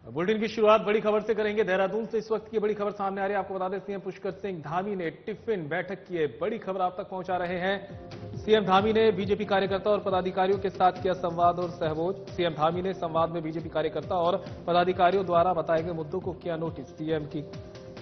Bulletin की शुरुआत बड़ी खबर से करेंगे। देहरादून से इस वक्त की बड़ी खबर सामने आ रही है। आपको बता दें, सीएम पुष्कर सिंह धामी ने टिफिन बैठक की है। बड़ी खबर आप तक पहुंचा रहे हैं। सीएम धामी ने बीजेपी कार्यकर्ता और पदाधिकारियों के साथ किया संवाद और सहभोज। सीएम धामी ने संवाद में बीजेपी कार्यकर्ता और पदाधिकारियों द्वारा बताए गए मुद्दों को किया नोटिस। सीएम की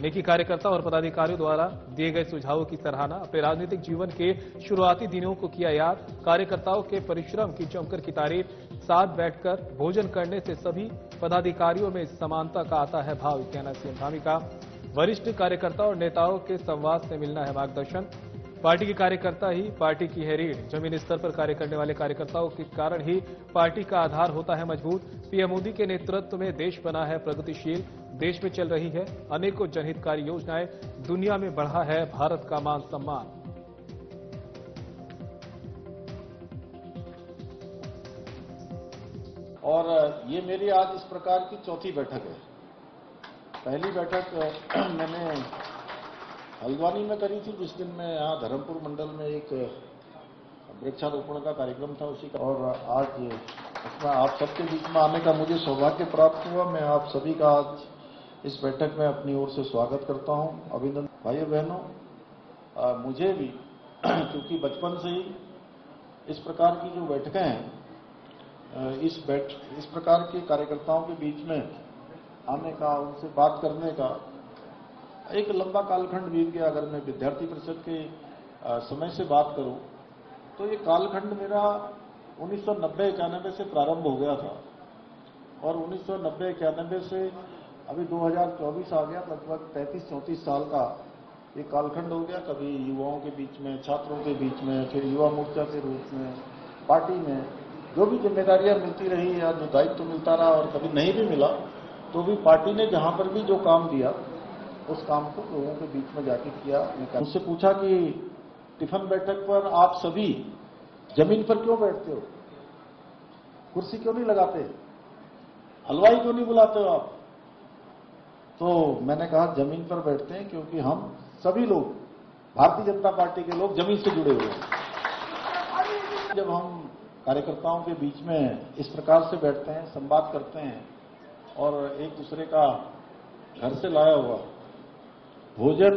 नेकी कार्यकर्ता और पदाधिकारियों द्वारा दिए गए सुझावों की सराहना। अपने राजनीतिक जीवन के शुरुआती दिनों को किया याद। कार्यकर्ताओं के परिश्रम की जमकर की तारीफ। साथ बैठकर भोजन करने से सभी पदाधिकारियों में समानता का आता है भाव, कहना सीएम धामी का। वरिष्ठ कार्यकर्ता और नेताओं के संवाद से मिलना है मार्गदर्शन। पार्टी के कार्यकर्ता ही पार्टी की है रीढ़। जमीनी स्तर पर कार्य करने वाले कार्यकर्ताओं के कारण ही पार्टी का आधार होता है मजबूत। पीएम मोदी के नेतृत्व में देश बना है प्रगतिशील। देश में चल रही है अनेकों जनहितकारी योजनाएं। दुनिया में बढ़ा है भारत का मान सम्मान। और ये मेरी आज इस प्रकार की चौथी बैठक है। पहली बैठक मैंने हल्द्वानी में करी थी, जिस दिन मैं यहाँ धर्मपुर मंडल में एक वृक्षारोपण का कार्यक्रम था उसी का, और आज इसमें आप सबके बीच में आने का मुझे सौभाग्य प्राप्त हुआ। मैं आप सभी का आज इस बैठक में अपनी ओर से स्वागत करता हूँ, अभिनंदन। भाइयों बहनों, मुझे भी क्योंकि बचपन से ही इस प्रकार की जो बैठकें हैं, इस प्रकार के कार्यकर्ताओं के बीच में आने का, उनसे बात करने का एक लंबा कालखंड बीत गया। अगर मैं विद्यार्थी परिषद के समय से बात करूं तो ये कालखंड मेरा 1990-91 से प्रारंभ हो गया था, और 1990-91 से अभी 2024 आ गया। लगभग 33-34 साल का ये कालखंड हो गया। कभी युवाओं के बीच में, छात्रों के बीच में, फिर युवा मोर्चा के रूप में पार्टी में जो भी जिम्मेदारियां मिलती रही या जो दायित्व मिलता रहा, और कभी नहीं भी मिला तो भी पार्टी ने जहां पर भी जो काम दिया उस काम को लोगों के बीच में जाके किया। मुझसे पूछा कि टिफिन बैठक पर आप सभी जमीन पर क्यों बैठते हो, कुर्सी क्यों नहीं लगाते, हलवाई क्यों नहीं बुलाते हो आप? तो मैंने कहा जमीन पर बैठते हैं क्योंकि हम सभी लोग, भारतीय जनता पार्टी के लोग, जमीन से जुड़े हुए हैं। जब हम कार्यकर्ताओं के बीच में इस प्रकार से बैठते हैं, संवाद करते हैं और एक दूसरे का घर से लाया हुआ भोजन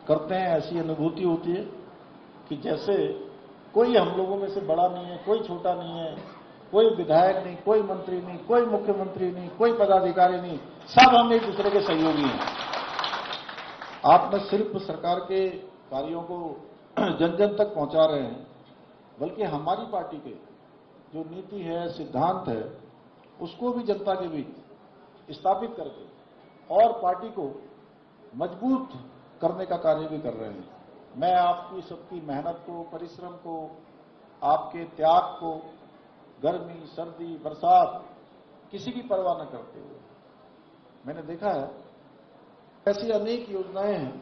करते हैं, ऐसी अनुभूति होती है कि जैसे कोई हम लोगों में से बड़ा नहीं है, कोई छोटा नहीं है, कोई विधायक नहीं, कोई मंत्री नहीं, कोई मुख्यमंत्री नहीं, कोई पदाधिकारी नहीं, सब हम एक दूसरे के सहयोगी हैं। आप न सिर्फ सरकार के कार्यों को जन जन तक पहुंचा रहे हैं, बल्कि हमारी पार्टी के जो नीति है, सिद्धांत है, उसको भी जनता के बीच स्थापित करके और पार्टी को मजबूत करने का कार्य भी कर रहे हैं। मैं आपकी सबकी मेहनत को, परिश्रम को, आपके त्याग को, गर्मी, सर्दी, बरसात, किसी की परवाह न करते हुए, मैंने देखा है ऐसी अनेक योजनाएं हैं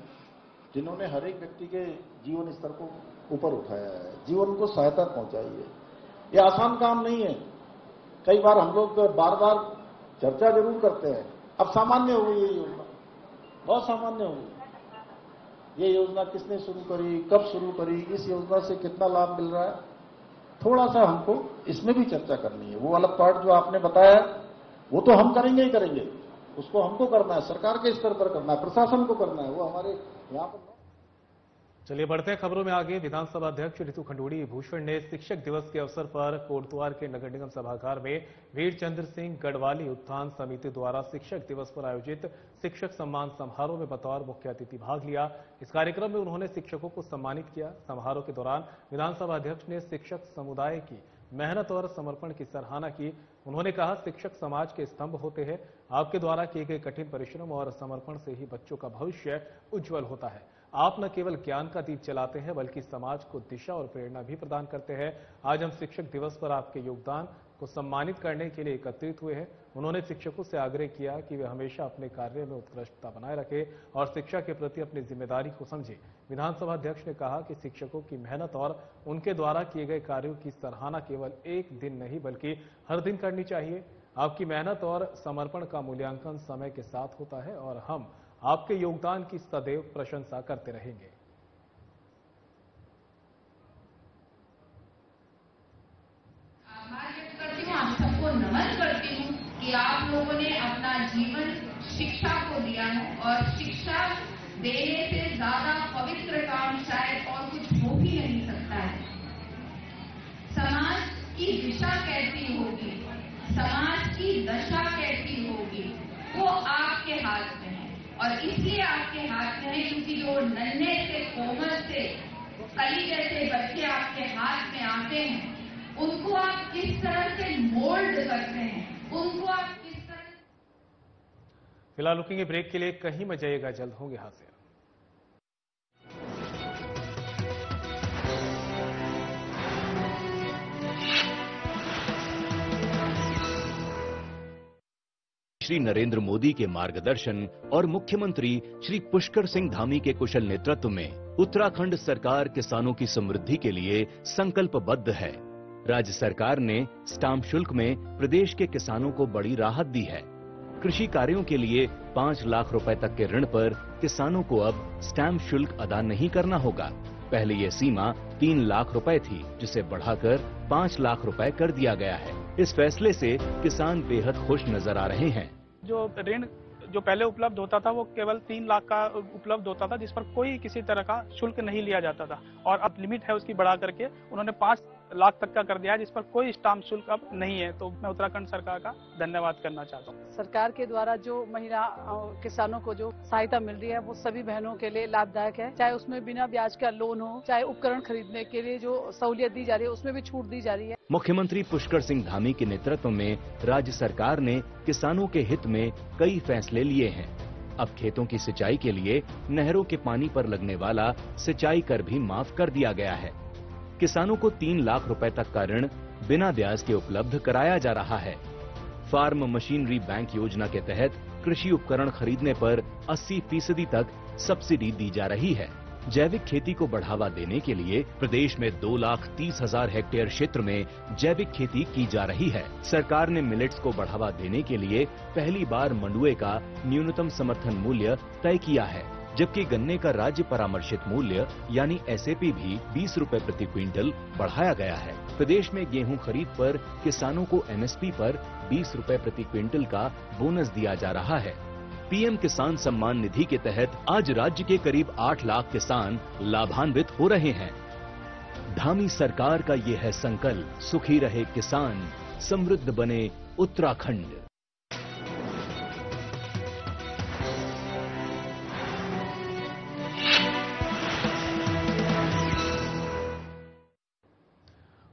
जिन्होंने हर एक व्यक्ति के जीवन स्तर को ऊपर उठाया है, जीवन को सहायता पहुंचाई है। ये आसान काम नहीं है। कई बार हम लोग बार बार चर्चा जरूर करते हैं। अब सामान्य हो गई ये योजना, बहुत सामान्य हो गई। ये योजना किसने शुरू करी, कब शुरू करी, इस योजना से कितना लाभ मिल रहा है, थोड़ा सा हमको इसमें भी चर्चा करनी है। वो अलग पार्ट जो आपने बताया वो तो हम करेंगे ही करेंगे, उसको हमको करना है, सरकार के स्तर पर करना है, प्रशासन को करना है, वो हमारे यहाँ पर। चलिए बढ़ते हैं खबरों में आगे। विधानसभा अध्यक्ष रितु खंडूड़ी भूषण ने शिक्षक दिवस के अवसर पर कोटद्वार के नगर निगम सभागार में वीर चंद्र सिंह गढ़वाली उत्थान समिति द्वारा शिक्षक दिवस पर आयोजित शिक्षक सम्मान समारोह में बतौर मुख्य अतिथि भाग लिया। इस कार्यक्रम में उन्होंने शिक्षकों को सम्मानित किया। समारोह के दौरान विधानसभा अध्यक्ष ने शिक्षक समुदाय की मेहनत और समर्पण की सराहना की। उन्होंने कहा, शिक्षक समाज के स्तंभ होते हैं। आपके द्वारा किए गए कठिन परिश्रम और समर्पण से ही बच्चों का भविष्य उज्जवल होता है। आप न केवल ज्ञान का दीप जलाते हैं, बल्कि समाज को दिशा और प्रेरणा भी प्रदान करते हैं। आज हम शिक्षक दिवस पर आपके योगदान को सम्मानित करने के लिए एकत्रित हुए हैं। उन्होंने शिक्षकों से आग्रह किया कि वे हमेशा अपने कार्य में उत्कृष्टता बनाए रखें और शिक्षा के प्रति अपनी जिम्मेदारी को समझें। विधानसभा अध्यक्ष ने कहा कि शिक्षकों की मेहनत और उनके द्वारा किए गए कार्यों की सराहना केवल एक दिन नहीं, बल्कि हर दिन करनी चाहिए। आपकी मेहनत और समर्पण का मूल्यांकन समय के साथ होता है और हम आपके योगदान की सदैव प्रशंसा करते रहेंगे। आभार व्यक्त करती हूँ, आप सबको नमन करती हूँ कि आप लोगों ने अपना अपना जीवन शिक्षा को दिया है और शिक्षा देने से ज्यादा पवित्र काम शायद और कुछ हो भी नहीं सकता है। समाज की दिशा कैसी होगी, समाज की दशा कैसी होगी, वो आपके हाथ में है। और इसलिए आपके हाथ में है क्योंकि जो नन्हे से कोमल से कली जैसे बच्चे आपके हाथ में आते हैं, उनको आप किस तरह से मोल्ड करते हैं, उनको आप किस तरह। फिलहाल रुकेंगे ब्रेक के लिए, कहीं मत जाइएगा, जल्द होंगे हाजिर। श्री नरेंद्र मोदी के मार्गदर्शन और मुख्यमंत्री श्री पुष्कर सिंह धामी के कुशल नेतृत्व में उत्तराखंड सरकार किसानों की समृद्धि के लिए संकल्पबद्ध है। राज्य सरकार ने स्टाम्प शुल्क में प्रदेश के किसानों को बड़ी राहत दी है। कृषि कार्यों के लिए 5 लाख रुपए तक के ऋण पर किसानों को अब स्टाम्प शुल्क अदा नहीं करना होगा। पहले ये सीमा 3 लाख रुपए थी, जिसे बढ़ाकर 5 लाख रुपए कर दिया गया है। इस फैसले से किसान बेहद खुश नजर आ रहे हैं। जो ऋण जो पहले उपलब्ध होता था वो केवल 3 लाख का उपलब्ध होता था, जिस पर कोई किसी तरह का शुल्क नहीं लिया जाता था, और अब लिमिट है उसकी बढ़ा करके उन्होंने 5 लाख तक का कर दिया है, जिस पर कोई स्टाम्प शुल्क अब नहीं है। तो मैं उत्तराखंड सरकार का धन्यवाद करना चाहता हूँ। सरकार के द्वारा जो महिला किसानों को जो सहायता मिल रही है वो सभी बहनों के लिए लाभदायक है। चाहे उसमें बिना ब्याज का लोन हो, चाहे उपकरण खरीदने के लिए जो सहूलियत दी जा रही है उसमें भी छूट दी जा रही है। मुख्यमंत्री पुष्कर सिंह धामी के नेतृत्व में राज्य सरकार ने किसानों के हित में कई फैसले लिए हैं। अब खेतों की सिंचाई के लिए नहरों के पानी पर लगने वाला सिंचाई कर भी माफ कर दिया गया है। किसानों को 3 लाख रुपए तक का ऋण बिना ब्याज के उपलब्ध कराया जा रहा है। फार्म मशीनरी बैंक योजना के तहत कृषि उपकरण खरीदने पर 80% तक सब्सिडी दी जा रही है। जैविक खेती को बढ़ावा देने के लिए प्रदेश में 2,30,000 हेक्टेयर क्षेत्र में जैविक खेती की जा रही है। सरकार ने मिलेट्स को बढ़ावा देने के लिए पहली बार मंडुए का न्यूनतम समर्थन मूल्य तय किया है, जबकि गन्ने का राज्य परामर्शित मूल्य यानी एसएपी भी 20 रुपए प्रति क्विंटल बढ़ाया गया है। प्रदेश में गेहूं खरीद पर किसानों को एमएसपी पर 20 रुपए प्रति क्विंटल का बोनस दिया जा रहा है। पीएम किसान सम्मान निधि के तहत आज राज्य के करीब 8 लाख किसान लाभान्वित हो रहे हैं। धामी सरकार का ये है संकल्प, सुखी रहे किसान, समृद्ध बने उत्तराखंड।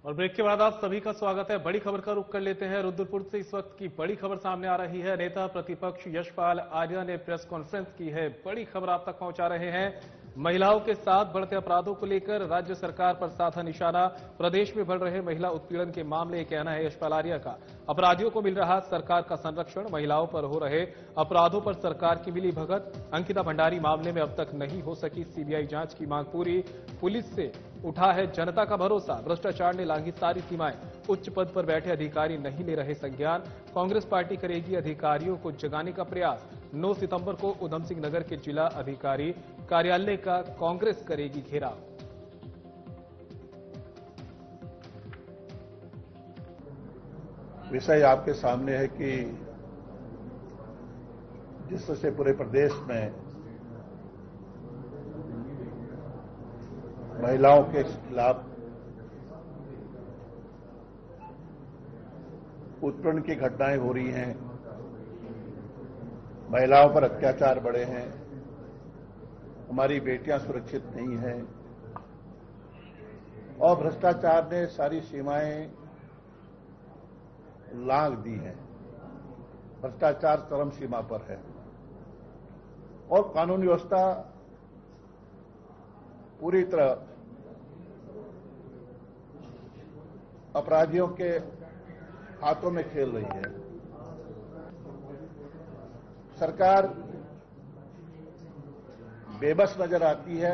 और ब्रेक के बाद आप सभी का स्वागत है। बड़ी खबर का रुख कर लेते हैं। रुद्रपुर से इस वक्त की बड़ी खबर सामने आ रही है। नेता प्रतिपक्ष यशपाल आर्या ने प्रेस कॉन्फ्रेंस की है। बड़ी खबर आप तक पहुंचा रहे हैं। महिलाओं के साथ बढ़ते अपराधों को लेकर राज्य सरकार पर साधा निशाना। प्रदेश में बढ़ रहे महिला उत्पीड़न के मामले, कहना है यशपाल आर्या का। अपराधियों को मिल रहा सरकार का संरक्षण, महिलाओं पर हो रहे अपराधों पर सरकार की मिली भगत। अंकिता भंडारी मामले में अब तक नहीं हो सकी सीबीआई जांच की मांग पूरी। पुलिस से उठा है जनता का भरोसा। भ्रष्टाचार ने लांघी सारी सीमाएं। उच्च पद पर बैठे अधिकारी नहीं ले रहे संज्ञान। कांग्रेस पार्टी करेगी अधिकारियों को जगाने का प्रयास। 9 सितंबर को उधम सिंह नगर के जिला अधिकारी कार्यालय का कांग्रेस करेगी घेराव। विषय आपके सामने है कि जिस तरह से पूरे प्रदेश में महिलाओं के खिलाफ उत्पीड़न की घटनाएं हो रही हैं, महिलाओं पर अत्याचार बढ़े हैं, हमारी बेटियां सुरक्षित नहीं हैं और भ्रष्टाचार ने सारी सीमाएं लांघ दी हैं। भ्रष्टाचार चरम सीमा पर है और कानून व्यवस्था पूरी तरह अपराधियों के हाथों में खेल रही है। सरकार बेबस नजर आती है।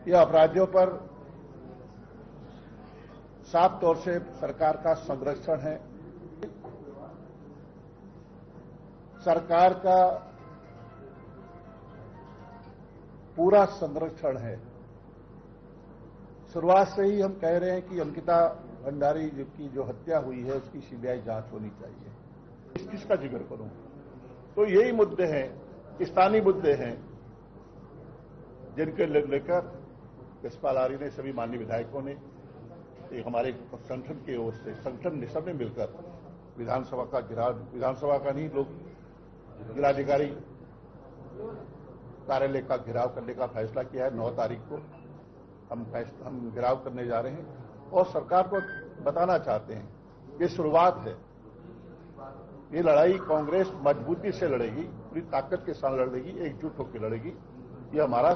यह अपराधियों पर साफ तौर से सरकार का संरक्षण है। सरकार का पूरा संरक्षण है। शुरुआत से ही हम कह रहे हैं कि अंकिता भंडारी की जो हत्या हुई है उसकी सीबीआई जांच होनी चाहिए। किसका जिक्र करूं? तो यही मुद्दे हैं, स्थानीय मुद्दे हैं, जिनके लेकर यशपाल आर्य ने, सभी माननीय विधायकों ने, एक हमारे संगठन की ओर से, संगठन ने सबने मिलकर विधानसभा का घेराव, विधानसभा का नहीं, लोग जिलाधिकारी कार्यालय का घेराव करने का फैसला किया है। 9 तारीख को हम घेराव करने जा रहे हैं और सरकार को बताना चाहते हैं, ये शुरुआत है। ये लड़ाई कांग्रेस मजबूती से लड़ेगी, पूरी ताकत के साथ लड़ेगी, एकजुट होकर लड़ेगी। ये हमारा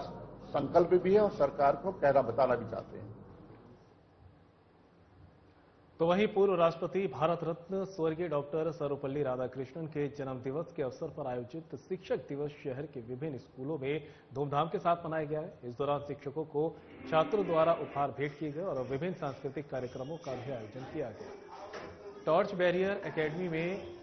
संकल्प भी है और सरकार को कहना बताना भी चाहते हैं। तो वहीं पूर्व राष्ट्रपति भारत रत्न स्वर्गीय डॉक्टर सर्वपल्ली राधाकृष्णन के जन्म दिवस के अवसर पर आयोजित शिक्षक दिवस शहर के विभिन्न स्कूलों में धूमधाम के साथ मनाया गया है। इस दौरान शिक्षकों को छात्रों द्वारा उपहार भेंट किए गए और विभिन्न सांस्कृतिक कार्यक्रमों का भी आयोजन किया गया। टॉर्च बैरियर एकेडमी में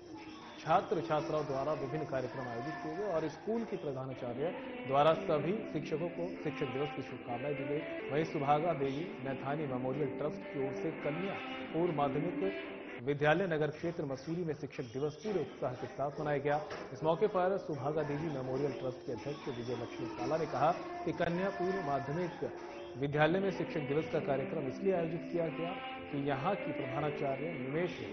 छात्र छात्राओं द्वारा विभिन्न कार्यक्रम आयोजित किए गए और स्कूल की प्रधानाचार्य द्वारा सभी शिक्षकों को शिक्षक दिवस की शुभकामनाएं दी गई। वहीं सुभागा देवी मैथानी मेमोरियल ट्रस्ट की ओर से कन्या पूर्व माध्यमिक विद्यालय नगर क्षेत्र मसूरी में शिक्षक दिवस पूरे उत्साह के साथ मनाया गया। इस मौके पर सुभागा देवी मेमोरियल ट्रस्ट के अध्यक्ष विजय लक्ष्मी काला ने कहा कि कन्या पूर्व माध्यमिक विद्यालय में शिक्षक दिवस का कार्यक्रम इसलिए आयोजित किया गया कि यहाँ की प्रधानाचार्य निमेश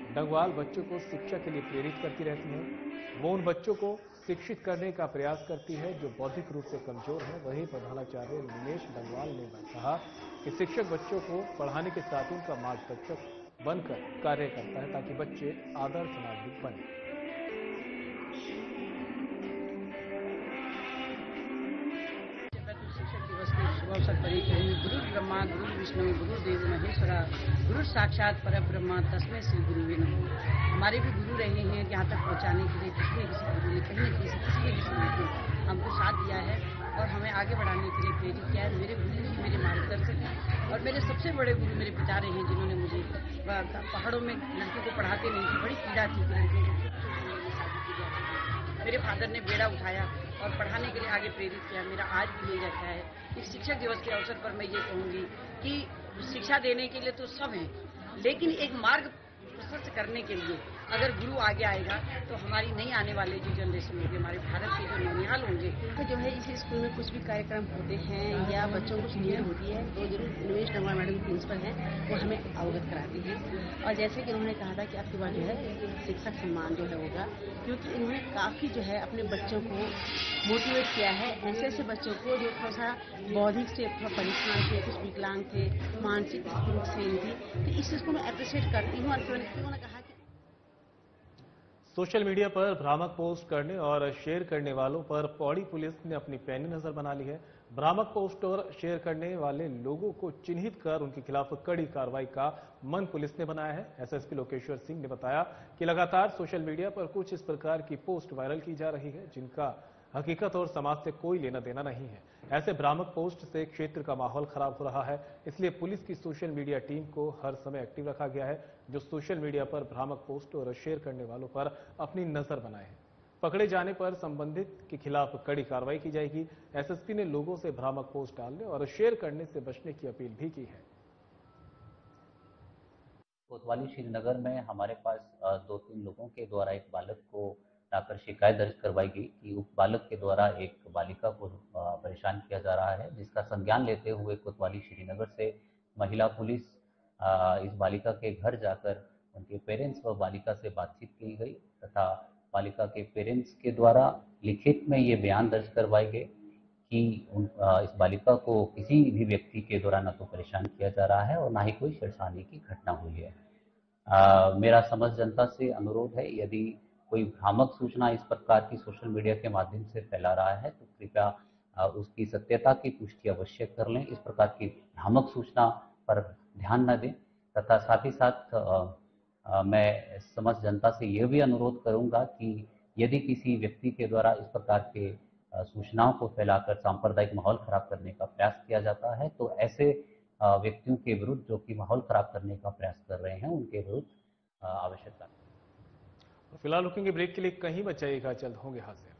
डंगवाल बच्चों को शिक्षा के लिए प्रेरित करती रहती हैं। वो उन बच्चों को शिक्षित करने का प्रयास करती है जो बौद्धिक रूप से कमजोर हैं। वहीं प्रधानाचार्य निमेश डंगवाल ने कहा कि शिक्षक बच्चों को पढ़ाने के साथ उनका मार्गदर्शक बनकर कार्य करता है ताकि बच्चे आदर्श नागरिक बने। अवसर पर गुरु ब्रह्मा गुरु विष्णु गुरु देव महेश्वरा गुरु साक्षात पर ब्रह्मा तस्मै श्री गुरु नमः। हमारे भी गुरु रहे हैं यहाँ तक पहुँचाने के लिए, किसी न किसी गुरु ने कहीं न कहीं किसी न किसी ने हमको साथ दिया है और हमें आगे बढ़ाने के लिए प्रेरित किया है। मेरे गुरु जी मेरे मार्गदर्शक हैं और मेरे सबसे बड़े गुरु मेरे पिता रहे हैं, जिन्होंने मुझे पहाड़ों में लड़कियों को पढ़ाते नहीं थी, बड़ी पीड़ा थी कि लड़कियों को शादी की जाती। मेरे फादर ने बेड़ा उठाया और पढ़ाने के लिए आगे प्रेरित किया। मेरा आज भी यही रहता है। इस शिक्षक दिवस के अवसर पर मैं ये कहूँगी कि शिक्षा देने के लिए तो सब हैं, लेकिन एक मार्ग प्रशस्त करने के लिए अगर गुरु आगे आएगा तो हमारी नई आने वाले जो जनरेशन होगी, हमारे भारत के जो नौनिहाल होंगे, तो जो है इस स्कूल में कुछ भी कार्यक्रम होते हैं या बच्चों को कुछ नीड होती है तो जरूर निमेश डंगवाल मैडम प्रिंसिपल हैं, वो हमें अवगत कराती हैं। और जैसे कि उन्होंने कहा था कि आपके बाद जो है शिक्षक सम्मान जो है होगा, क्योंकि इन्होंने काफ़ी जो है अपने बच्चों को मोटिवेट किया है। ऐसे ऐसे बच्चों को जो थोड़ा सा बौद्धिक से थोड़ा परेशान थे, कुछ विकलांग थे, मानसिक रूप से थी, तो इस चीज़ को मैं अप्रिशिएट करती हूँ। और उन्होंने कहा कि सोशल मीडिया पर भ्रामक पोस्ट करने और शेयर करने वालों पर पौड़ी पुलिस ने अपनी पैनी नजर बना ली है। भ्रामक पोस्ट और शेयर करने वाले लोगों को चिन्हित कर उनके खिलाफ कड़ी कार्रवाई का मन पुलिस ने बनाया है। एसएसपी लोकेश्वर सिंह ने बताया कि लगातार सोशल मीडिया पर कुछ इस प्रकार की पोस्ट वायरल की जा रही है जिनका हकीकत और समाज से कोई लेना देना नहीं है। ऐसे भ्रामक पोस्ट से क्षेत्र का माहौल खराब हो रहा है, इसलिए पुलिस की सोशल मीडिया टीम को हर समय एक्टिव रखा गया है, जो सोशल मीडिया पर भ्रामक पोस्ट और शेयर करने वालों पर अपनी नजर बनाए हैं। पकड़े जाने पर संबंधित के खिलाफ कड़ी कार्रवाई की जाएगी। एसएसपी ने लोगों से भ्रामक पोस्ट डालने और शेयर करने से बचने की अपील भी की है। कोतवाली श्रीनगर में हमारे पास 2-3 लोगों के द्वारा एक बालक को लाकर शिकायत दर्ज करवाई गई कि उस बालक के द्वारा एक बालिका को परेशान किया जा रहा है, जिसका संज्ञान लेते हुए कोतवाली श्रीनगर से महिला पुलिस इस बालिका के घर जाकर उनके पेरेंट्स व बालिका से बातचीत की गई तथा बालिका के पेरेंट्स के द्वारा लिखित में ये बयान दर्ज करवाए गए कि इस बालिका को किसी भी व्यक्ति के द्वारा न तो परेशान किया जा रहा है और ना ही कोई छेड़छाड़ी की घटना हुई है। मेरा समस्त जनता से अनुरोध है, यदि कोई भ्रामक सूचना इस प्रकार की सोशल मीडिया के माध्यम से फैला रहा है तो कृपया उसकी सत्यता की पुष्टि अवश्य कर लें। इस प्रकार की भ्रामक सूचना पर ध्यान न दें तथा साथ ही साथ मैं समस्त जनता से यह भी अनुरोध करूंगा कि यदि किसी व्यक्ति के द्वारा इस प्रकार के सूचनाओं को फैलाकर सांप्रदायिक माहौल खराब करने का प्रयास किया जाता है तो ऐसे व्यक्तियों के विरुद्ध जो कि माहौल खराब करने का प्रयास कर रहे हैं उनके विरुद्ध आवश्यक। फिलहाल रुकेंगे ब्रेक के लिए, कहीं मत जाइएगा, जल्द होंगे हाजिर।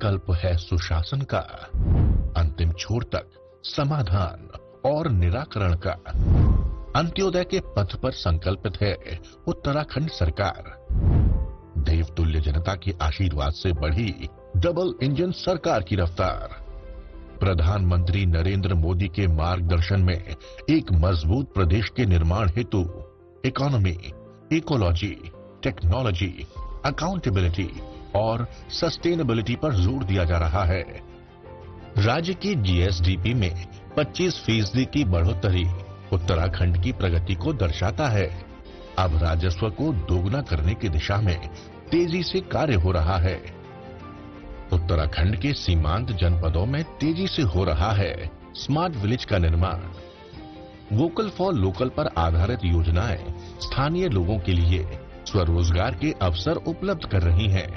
संकल्प है सुशासन का, अंतिम छोर तक समाधान और निराकरण का। अंत्योदय के पथ पर संकल्पित है उत्तराखंड सरकार। देवतुल्य जनता के आशीर्वाद से बढ़ी डबल इंजन सरकार की रफ्तार। प्रधानमंत्री नरेंद्र मोदी के मार्गदर्शन में एक मजबूत प्रदेश के निर्माण हेतु इकोनॉमी, इकोलॉजी, टेक्नोलॉजी, अकाउंटेबिलिटी और सस्टेनेबिलिटी पर जोर दिया जा रहा है। राज्य की जीएसडीपी में 25% की बढ़ोतरी उत्तराखंड की प्रगति को दर्शाता है। अब राजस्व को दोगुना करने की दिशा में तेजी से कार्य हो रहा है। उत्तराखंड के सीमांत जनपदों में तेजी से हो रहा है स्मार्ट विलेज का निर्माण। वोकल फॉर लोकल पर आधारित योजनाएं स्थानीय लोगों के लिए स्वरोजगार के अवसर उपलब्ध कर रही हैं।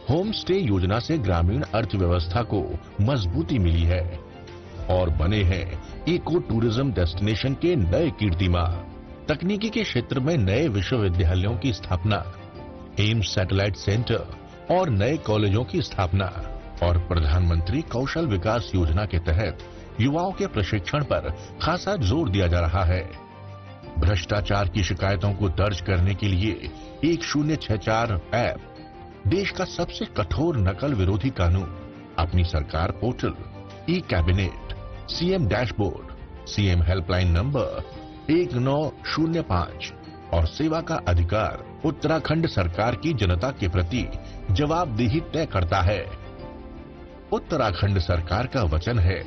होम स्टे योजना से ग्रामीण अर्थव्यवस्था को मजबूती मिली है और बने हैं इको टूरिज्म डेस्टिनेशन के नए कीर्तिमान। तकनीकी के क्षेत्र में नए विश्वविद्यालयों की स्थापना, एम्स सैटेलाइट सेंटर और नए कॉलेजों की स्थापना और प्रधानमंत्री कौशल विकास योजना के तहत युवाओं के प्रशिक्षण पर खासा जोर दिया जा रहा है। भ्रष्टाचार की शिकायतों को दर्ज करने के लिए 1064 ऐप, देश का सबसे कठोर नकल विरोधी कानून, अपनी सरकार portal, e cabinet, CM dashboard, CM helpline number 1905 और सेवा का अधिकार उत्तराखंड सरकार की जनता के प्रति जवाबदेही तय करता है। उत्तराखंड सरकार का वचन है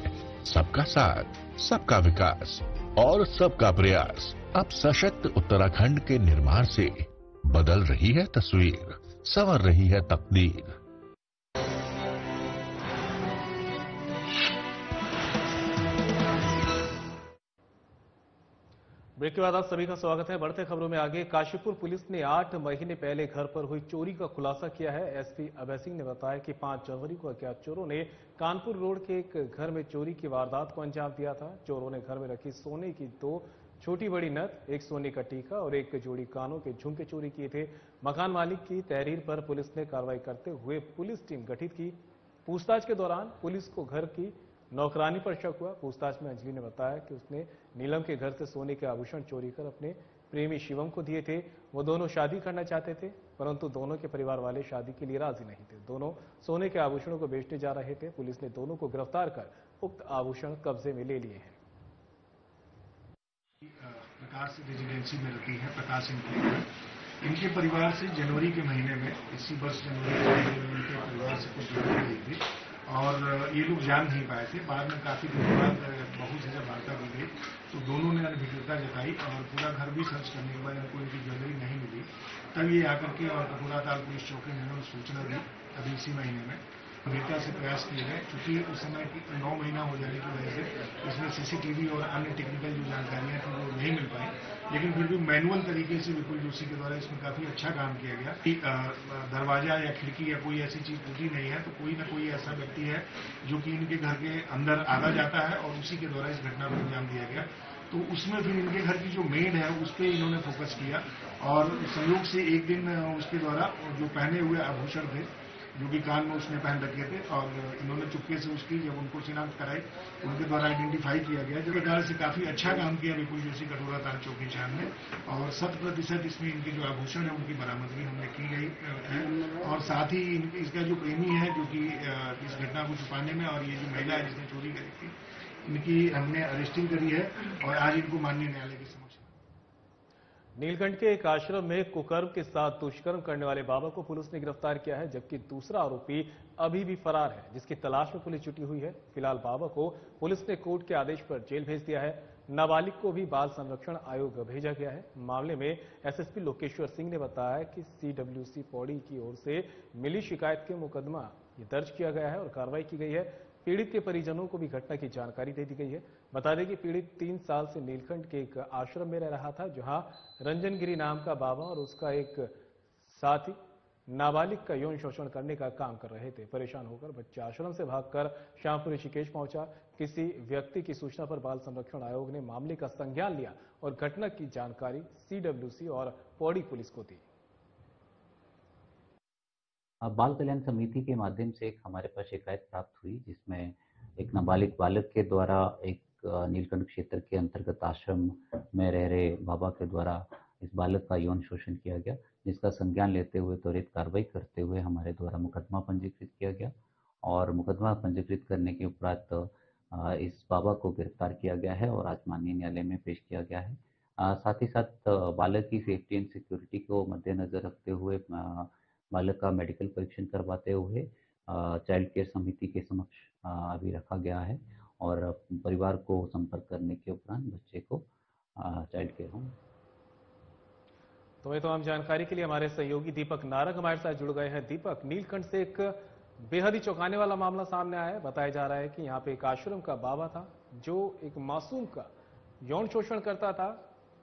सबका साथ, सबका विकास और सबका प्रयास। अब सशक्त उत्तराखंड के निर्माण से बदल रही है तस्वीर, संवर रही है तकदीर। ब्रेक के बाद आप सभी का स्वागत है। बढ़ते खबरों में आगे, काशीपुर पुलिस ने 8 महीने पहले घर पर हुई चोरी का खुलासा किया है। एसपी अभय सिंह ने बताया कि 5 जनवरी को अज्ञात चोरों ने कानपुर रोड के एक घर में चोरी की वारदात को अंजाम दिया था। चोरों ने घर में रखी सोने की 2 छोटी बड़ी नथ, एक सोने का टीका और एक जोड़ी कानों के झुमके चोरी किए थे। मकान मालिक की तहरीर पर पुलिस ने कार्रवाई करते हुए पुलिस टीम गठित की। पूछताछ के दौरान पुलिस को घर की नौकरानी पर शक हुआ। पूछताछ में अंजलि ने बताया कि उसने नीलम के घर से सोने के आभूषण चोरी कर अपने प्रेमी शिवम को दिए थे। वो दोनों शादी करना चाहते थे, परंतु दोनों के परिवार वाले शादी के लिए राजी नहीं थे। दोनों सोने के आभूषणों को बेचने जा रहे थे। पुलिस ने दोनों को गिरफ्तार कर उक्त आभूषण कब्जे में ले लिए हैं। प्रकाश रेजिडेंसी में रहती है, प्रकाश इनके परिवार से जनवरी के महीने में, इसी वर्ष जनवरी के महीने में इनके परिवार से कुछ जरूरत हुई थी और ये लोग जान नहीं पाए थे। बाद में काफी दिनों बाद बहू से जब वार्ता की गई तो दोनों ने अनभिज्ञता जताई और पूरा घर भी सर्च करने के बाद इनको इनकी ज्वेलरी नहीं मिली। तब ये आकर के और कपूराताल पुलिस चौकी में उन्होंने सूचना दी अभी इसी महीने में। गंभीरता से प्रयास किए गए, क्योंकि उस समय 9 महीना हो जाने की वजह से इसमें सीसीटीवी और अन्य टेक्निकल जो जानकारियां थी वो नहीं मिल पाई, लेकिन फिर भी मैनुअल तरीके से विपुल जोशी के द्वारा इसमें काफी अच्छा काम किया गया। दरवाजा या खिड़की या कोई ऐसी चीज टूटी नहीं है, तो कोई ना कोई ऐसा व्यक्ति है जो कि इनके घर के अंदर आना जाता है और उसी के द्वारा इस घटना को अंजाम दिया गया। तो उसमें फिर इनके घर की जो मेड है उस पर इन्होंने फोकस किया और संयोग से एक दिन उसके द्वारा जो पहने हुए आभूषण थे जो कि कान में उसने पहन रखे थे और इन्होंने चुपके से उसकी जब उनको शिनाख्त कराई उनके द्वारा आइडेंटिफाई किया गया। जिस प्रकार से काफी अच्छा काम किया विपुल जोशी कटोरा ताल चौकी चांद ने और 100% इसमें इनके जो आभूषण है उनकी बरामदगी हमने की गई है और साथ ही इसका जो प्रेमी है जो कि इस घटना को छुपाने में और ये जो महिला है जिसने चोरी करी थी इनकी हमने अरेस्टिंग करी है और आज इनको माननीय न्यायालय के समक्ष। नीलकंठ के एक आश्रम में कुकर्म के साथ दुष्कर्म करने वाले बाबा को पुलिस ने गिरफ्तार किया है, जबकि दूसरा आरोपी अभी भी फरार है, जिसकी तलाश में पुलिस जुटी हुई है। फिलहाल बाबा को पुलिस ने कोर्ट के आदेश पर जेल भेज दिया है। नाबालिग को भी बाल संरक्षण आयोग भेजा गया है। मामले में एसएसपी लोकेश्वर सिंह ने बताया कि सीडब्ल्यूसी पौड़ी की ओर से मिली शिकायत के मुकदमा दर्ज किया गया है और कार्रवाई की गई है। पीड़ित के परिजनों को भी घटना की जानकारी दे दी गई है। बता दें कि पीड़ित 3 साल से नीलकंठ के एक आश्रम में रह रहा था, जहां रंजनगिरी नाम का बाबा और उसका एक साथी नाबालिग का यौन शोषण करने का काम कर रहे थे। परेशान होकर बच्चा आश्रम से भागकर शामपुर ऋषिकेश पहुंचा। किसी व्यक्ति की सूचना पर बाल संरक्षण आयोग ने मामले का संज्ञान लिया और घटना की जानकारी सीडब्ल्यूसी और पौड़ी पुलिस को दी। बाल कल्याण समिति के माध्यम से एक हमारे पास शिकायत प्राप्त हुई, जिसमें एक नाबालिग बालक के द्वारा एक नीलकंठ क्षेत्र के अंतर्गत आश्रम में रह रहे बाबा के द्वारा इस बालक का यौन शोषण किया गया, जिसका संज्ञान लेते हुए त्वरित कार्रवाई करते हुए हमारे द्वारा मुकदमा पंजीकृत किया गया और मुकदमा पंजीकृत करने के उपरांत इस बाबा को गिरफ्तार किया गया है और आज माननीय न्यायालय में पेश किया गया है। साथ ही साथ बालक की सेफ्टी एंड सिक्योरिटी को मद्देनजर रखते हुए बालक का मेडिकल परीक्षण करवाते हुए चाइल्ड केयर समिति के समक्ष अभी रखा गया है और परिवार को संपर्क करने के उपरांत बच्चे को चाइल्ड केयर होम। तो ये तमाम जानकारी के लिए हमारे सहयोगी दीपक नारंग हमारे साथ जुड़ गए हैं। दीपक, नीलकंठ से एक बेहद ही चौंकाने वाला मामला सामने आया है। बताया जा रहा है कि यहाँ पे एक आश्रम का बाबा था जो एक मासूम का यौन शोषण करता था।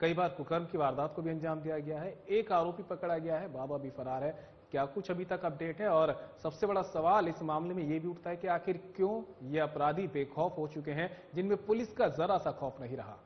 कई बार कुकर्म की वारदात को भी अंजाम दिया गया है। एक आरोपी पकड़ा गया है, बाबा भी फरार है। क्या कुछ अभी तक अपडेट है? और सबसे बड़ा सवाल इस मामले में यह भी उठता है कि आखिर क्यों ये अपराधी बेखौफ हो चुके हैं, जिनमें पुलिस का जरा सा खौफ नहीं रहा।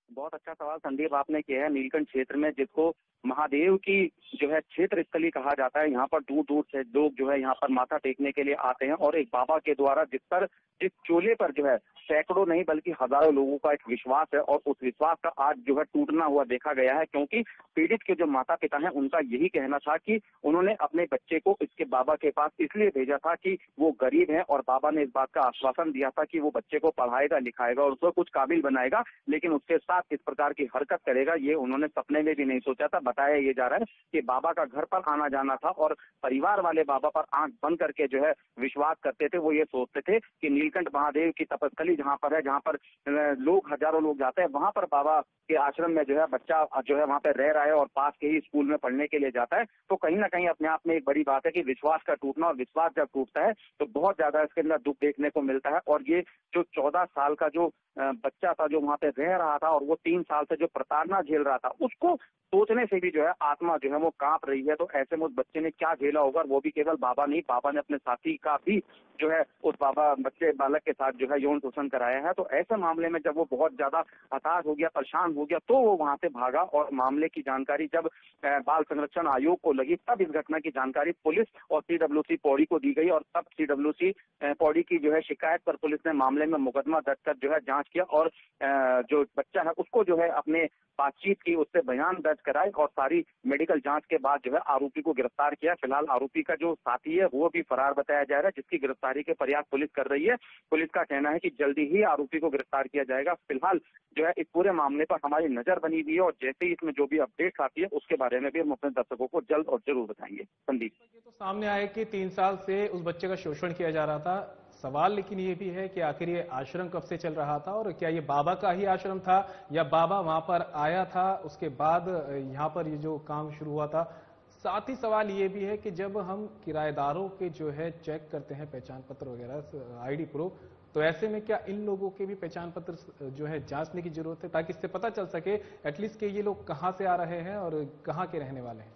बहुत अच्छा सवाल संदीप आपने किया है। नीलकंठ क्षेत्र में जिसको महादेव की जो है क्षेत्र स्थली कहा जाता है, यहाँ पर दूर दूर से लोग जो है यहाँ पर माथा टेकने के लिए आते हैं और एक बाबा के द्वारा जिस चोले पर जो है सैकड़ों नहीं बल्कि हजारों लोगों का एक विश्वास है और उस विश्वास का आज जो है टूटना हुआ देखा गया है, क्योंकि पीड़ित के जो माता पिता हैं उनका यही कहना था कि उन्होंने अपने बच्चे को इसके बाबा के पास इसलिए भेजा था कि वो गरीब है और बाबा ने इस बात का आश्वासन दिया था कि वो बच्चे को पढ़ाएगा लिखाएगा और उसको कुछ काबिल बनाएगा, लेकिन उसके साथ इस प्रकार की हरकत करेगा ये उन्होंने सपने में भी नहीं सोचा था। बताया ये जा रहा है कि बाबा का घर पर आना जाना था और परिवार वाले बाबा पर आंख बंद करके जो है विश्वास करते थे। वो ये सोचते थे कि नीलकंठ महादेव की तपस्थली जहाँ पर है, जहाँ पर लोग हजारों लोग जाते हैं, वहां पर बाबा के आश्रम में जो है बच्चा जो है वहां पर रह रहा है और पास के ही स्कूल में पढ़ने के लिए जाता है। तो कहीं ना कहीं अपने आप में एक बड़ी बात है कि विश्वास का टूटना, और विश्वास जब टूटता है तो बहुत ज्यादा इसके अंदर दुख देखने को मिलता है। और ये जो 14 साल का जो बच्चा था जो वहां पे रह रहा था और वो 3 साल से जो प्रताड़ना झेल रहा था, उसको सोचने से भी जो है आत्मा जो है वो कांप रही है। तो ऐसे में उस बच्चे ने क्या झेला होगा, वो भी केवल बाबा नहीं, बाबा ने अपने साथी का भी जो है उस बालक के साथ जो है यौन शोषण कराया है। तो ऐसे मामले में जब वो बहुत ज्यादा हताश हो गया, परेशान हो गया, तो वो वहां से भागा और मामले की जानकारी जब बाल संरक्षण आयोग को लगी, तब इस घटना की जानकारी पुलिस और CWC पौड़ी को दी गई और तब CWC पौड़ी की जो है शिकायत पर पुलिस ने मामले में मुकदमा दर्ज कर जो है जांच किया और जो बच्चा है उसको जो है अपने बातचीत की, उससे बयान दर्ज कराए और सारी मेडिकल जांच के बाद जो है आरोपी को गिरफ्तार किया। फिलहाल आरोपी का जो साथी है वो भी फरार बताया जा रहा है, जिसकी गिरफ्तारी के प्रयास पुलिस कर रही है। पुलिस का कहना है कि जल्दी ही आरोपी को गिरफ्तार किया जाएगा। फिलहाल जो है इस पूरे मामले पर हमारी नजर बनी हुई है और जैसे ही इसमें जो भी अपडेट आती है उसके बारे में भी हम अपने दर्शकों को जल्द और जरूर बताएंगे। संदीप, ये तो सामने आया कि 3 साल से उस बच्चे का शोषण किया जा रहा था। सवाल लेकिन ये भी है कि आखिर ये आश्रम कब से चल रहा था और क्या ये बाबा का ही आश्रम था या बाबा वहां पर आया था उसके बाद यहाँ पर ये जो काम शुरू हुआ था। साथ ही सवाल ये भी है कि जब हम किराएदारों के जो है चेक करते हैं पहचान पत्र वगैरह ID प्रूफ, तो ऐसे में क्या इन लोगों के भी पहचान पत्र जो है जांचने की जरूरत है ताकि इससे पता चल सके एटलीस्ट कि ये लोग कहां से आ रहे हैं और कहां के रहने वाले हैं।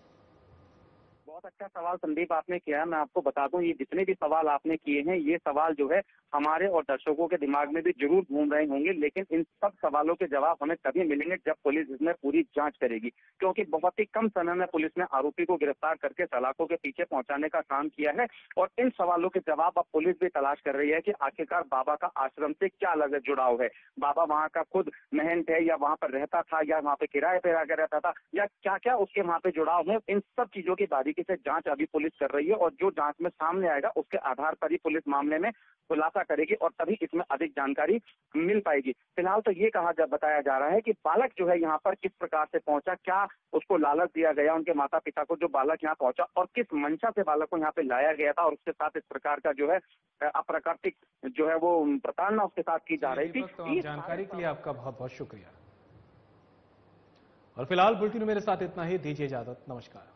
बहुत अच्छा सवाल संदीप आपने किया है। मैं आपको बता दूं ये जितने भी सवाल आपने किए हैं ये सवाल जो है हमारे और दर्शकों के दिमाग में भी जरूर घूम रहे होंगे, लेकिन इन सब सवालों के जवाब हमें तभी मिलेंगे जब पुलिस इसमें पूरी जांच करेगी, क्योंकि बहुत ही कम समय में पुलिस ने आरोपी को गिरफ्तार करके सलाखों के पीछे पहुंचाने का काम किया है। और इन सवालों के जवाब अब पुलिस भी तलाश कर रही है कि आखिरकार बाबा का आश्रम से क्या अलग जुड़ाव है, बाबा वहाँ का खुद महंत है या वहाँ पर रहता था या वहाँ पे किराए पे आकर रहता था या क्या क्या उसके वहाँ पे जुड़ाव है। इन सब चीजों की बारीकी से जांच अभी पुलिस कर रही है और जो जांच में सामने आएगा उसके आधार पर ही पुलिस मामले में खुलासा करेगी और तभी इसमें अधिक जानकारी मिल पाएगी। फिलहाल तो ये बताया जा रहा है कि बालक जो है यहाँ पर किस प्रकार से पहुंचा, क्या उसको लालच दिया गया उनके माता पिता को जो बालक यहाँ पहुंचा और किस मंशा से बालक को यहाँ पे लाया गया था और उसके साथ इस प्रकार का जो है अप्राकृतिक जो है वो प्रताड़ना उसके साथ की जा रही थी। जानकारी के लिए आपका बहुत बहुत शुक्रिया। और फिलहाल बुलेटिन में मेरे साथ इतना ही, दीजिए इजाजत, नमस्कार।